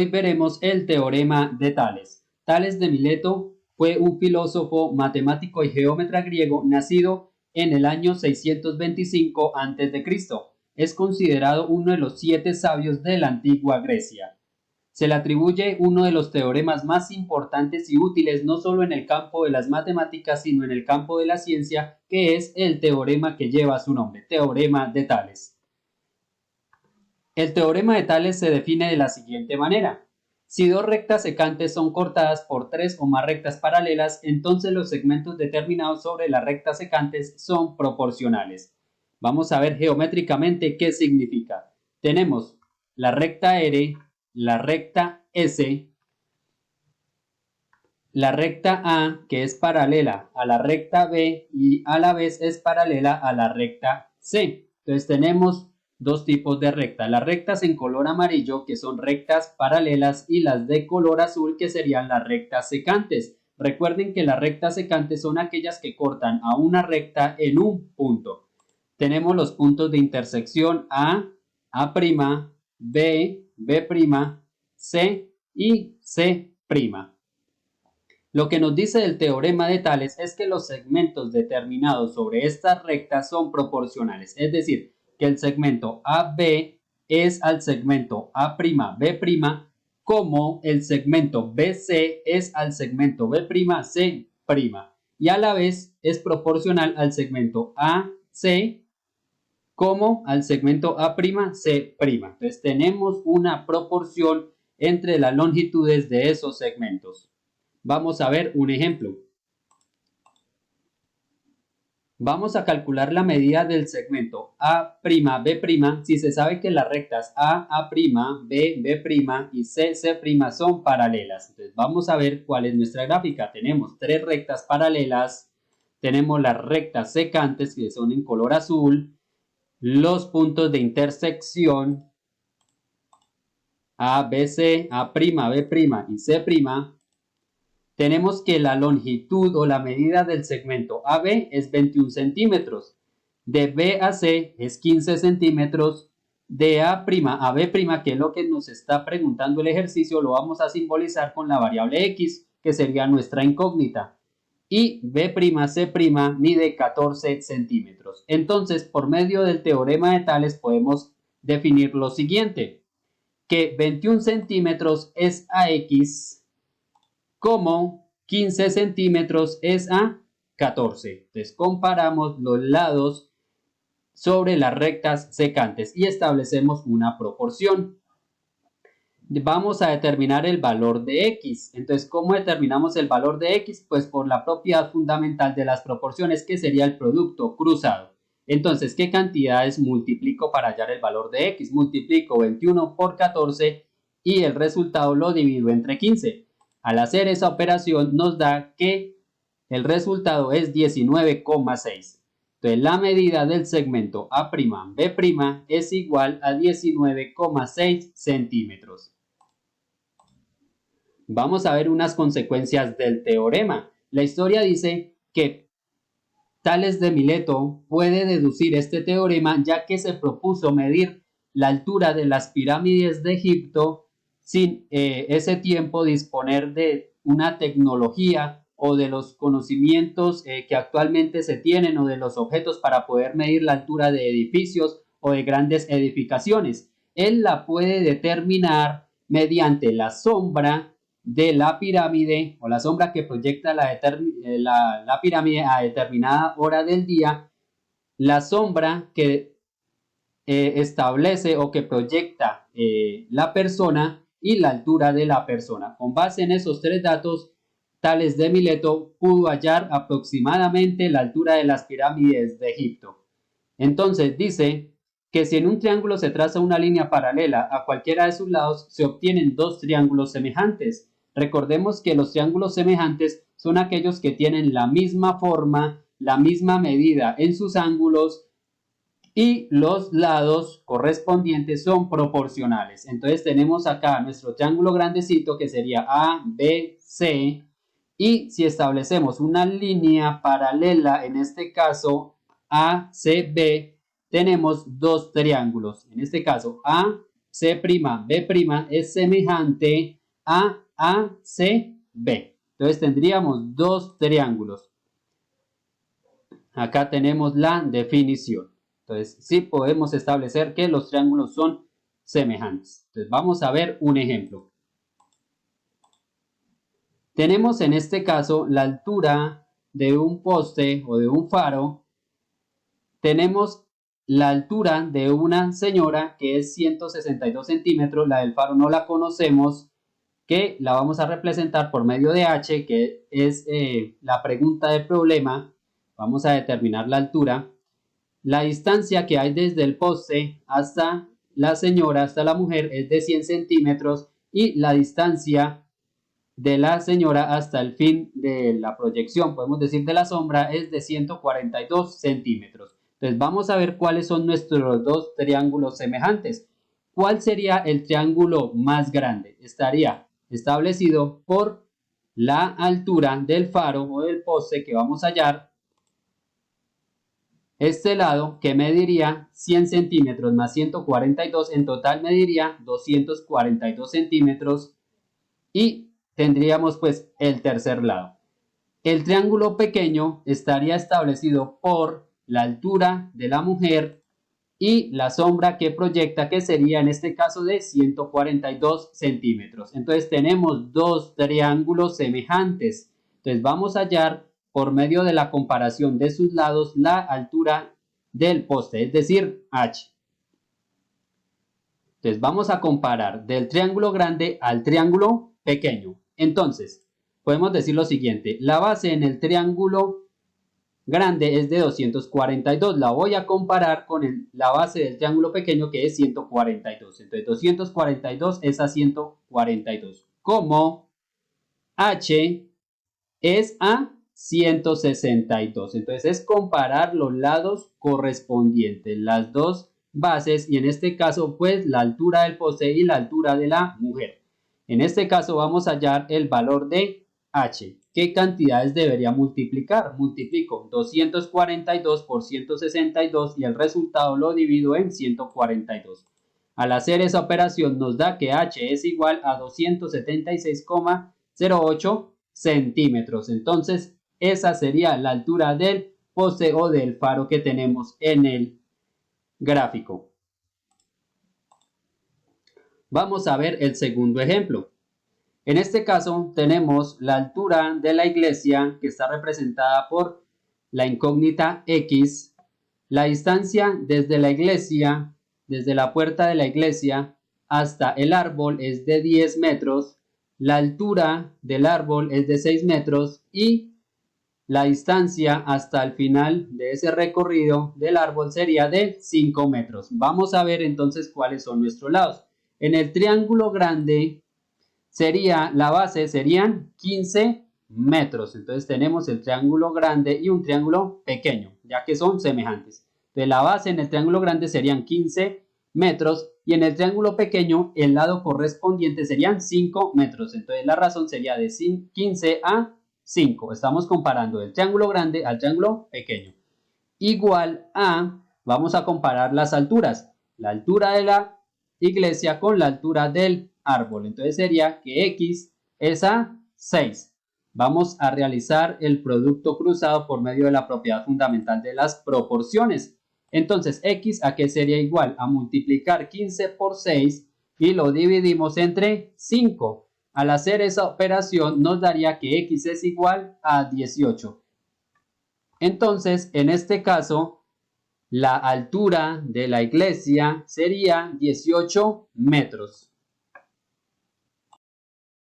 Hoy veremos el teorema de Tales. Tales de Mileto fue un filósofo, matemático y geómetra griego nacido en el año 625 a.C. Es considerado uno de los 7 sabios de la antigua Grecia. Se le atribuye uno de los teoremas más importantes y útiles no solo en el campo de las matemáticas, sino en el campo de la ciencia, que es el teorema que lleva su nombre, teorema de Tales. El teorema de Tales se define de la siguiente manera. Si dos rectas secantes son cortadas por 3 o más rectas paralelas, entonces los segmentos determinados sobre las rectas secantes son proporcionales. Vamos a ver geométricamente qué significa. Tenemos la recta R, la recta S, la recta A, que es paralela a la recta B y a la vez es paralela a la recta C. Entonces tenemos dos tipos de rectas, las rectas en color amarillo, que son rectas paralelas, y las de color azul, que serían las rectas secantes. Recuerden que las rectas secantes son aquellas que cortan a una recta en un punto. Tenemos los puntos de intersección A', B', B', C y C'. Lo que nos dice el teorema de Tales es que los segmentos determinados sobre estas rectas son proporcionales, es decir, que el segmento AB es al segmento A'B', como el segmento BC es al segmento B'C', y a la vez es proporcional al segmento AC como al segmento A'C'. Entonces tenemos una proporción entre las longitudes de esos segmentos. Vamos a ver un ejemplo. Vamos a calcular la medida del segmento A'B' si se sabe que las rectas A', B', y C' son paralelas. Entonces vamos a ver cuál es nuestra gráfica. Tenemos 3 rectas paralelas, tenemos las rectas secantes que son en color azul, los puntos de intersección A, B, C, A', B' y C'. Tenemos que la longitud o la medida del segmento AB es 21 centímetros, de B a C es 15 centímetros, de A' a B', que es lo que nos está preguntando el ejercicio, lo vamos a simbolizar con la variable X, que sería nuestra incógnita, y B', C' mide 14 centímetros. Entonces, por medio del teorema de Tales podemos definir lo siguiente, que 21 centímetros es AX, como 15 centímetros es a 14. Entonces comparamos los lados sobre las rectas secantes y establecemos una proporción. Vamos a determinar el valor de X. Entonces, ¿cómo determinamos el valor de X? Pues por la propiedad fundamental de las proporciones, que sería el producto cruzado. Entonces, ¿qué cantidades multiplico para hallar el valor de X? Multiplico 21 por 14 y el resultado lo divido entre 15. Al hacer esa operación nos da que el resultado es 19,6. Entonces la medida del segmento A'B' es igual a 19,6 centímetros. Vamos a ver unas consecuencias del teorema. La historia dice que Tales de Mileto puede deducir este teorema ya que se propuso medir la altura de las pirámides de Egipto sin ese tiempo disponer de una tecnología o de los conocimientos que actualmente se tienen o de los objetos para poder medir la altura de edificios o de grandes edificaciones. Él la puede determinar mediante la sombra de la pirámide o la sombra que proyecta la pirámide a determinada hora del día, la sombra que establece o que proyecta la persona y la altura de la persona. Con base en esos 3 datos, Tales de Mileto pudo hallar aproximadamente la altura de las pirámides de Egipto. Entonces dice que si en un triángulo se traza una línea paralela a cualquiera de sus lados, se obtienen 2 triángulos semejantes. Recordemos que los triángulos semejantes son aquellos que tienen la misma forma, la misma medida en sus ángulos, y los lados correspondientes son proporcionales. Entonces tenemos acá nuestro triángulo grandecito, que sería A, B, C, y si establecemos una línea paralela, en este caso ACB, tenemos 2 triángulos, en este caso C'B' es semejante a ACB. Entonces tendríamos dos triángulos. Acá tenemos la definición. Entonces sí podemos establecer que los triángulos son semejantes. Entonces vamos a ver un ejemplo. Tenemos en este caso la altura de un poste o de un faro. Tenemos la altura de una señora que es 162 centímetros. La del faro no la conocemos, que la vamos a representar por medio de H, que es la pregunta del problema. Vamos a determinar la altura. La distancia que hay desde el poste hasta la señora, hasta la mujer, es de 100 centímetros y la distancia de la señora hasta el fin de la proyección, podemos decir de la sombra, es de 142 centímetros. Entonces vamos a ver cuáles son nuestros dos triángulos semejantes. ¿Cuál sería el triángulo más grande? Estaría establecido por la altura del faro o del poste que vamos a hallar. Este lado que mediría 100 centímetros más 142, en total mediría 242 centímetros y tendríamos pues el tercer lado. El triángulo pequeño estaría establecido por la altura de la mujer y la sombra que proyecta, que sería en este caso de 142 centímetros. Entonces tenemos dos triángulos semejantes. Entonces vamos a hallar por medio de la comparación de sus lados la altura del poste, es decir, H. Entonces vamos a comparar del triángulo grande al triángulo pequeño. Entonces podemos decir lo siguiente: la base en el triángulo grande es de 242. La voy a comparar con la base del triángulo pequeño, que es 142. Entonces 242 es a 142. Como H es a 162. Entonces es comparar los lados correspondientes, las dos bases, y en este caso pues la altura del poste y la altura de la mujer. En este caso vamos a hallar el valor de H. ¿Qué cantidades debería multiplicar? Multiplico 242 por 162 y el resultado lo divido en 142. Al hacer esa operación nos da que H es igual a 276,08 centímetros. Entonces esa sería la altura del poste o del faro que tenemos en el gráfico. Vamos a ver el segundo ejemplo. En este caso tenemos la altura de la iglesia, que está representada por la incógnita X. La distancia desde la iglesia, desde la puerta de la iglesia hasta el árbol es de 10 metros. La altura del árbol es de 6 metros y la distancia hasta el final de ese recorrido del árbol sería de 5 metros. Vamos a ver entonces cuáles son nuestros lados. En el triángulo grande la base serían 15 metros. Entonces tenemos el triángulo grande y un triángulo pequeño, ya que son semejantes. Entonces la base en el triángulo grande serían 15 metros y en el triángulo pequeño el lado correspondiente serían 5 metros. Entonces la razón sería de 15 a 5. Estamos comparando el triángulo grande al triángulo pequeño. Igual a, vamos a comparar las alturas. La altura de la iglesia con la altura del árbol. Entonces sería que X es a 6. Vamos a realizar el producto cruzado por medio de la propiedad fundamental de las proporciones. Entonces X a qué sería igual a multiplicar 15 por 6 y lo dividimos entre 5. Al hacer esa operación nos daría que X es igual a 18. Entonces en este caso la altura de la iglesia sería 18 metros.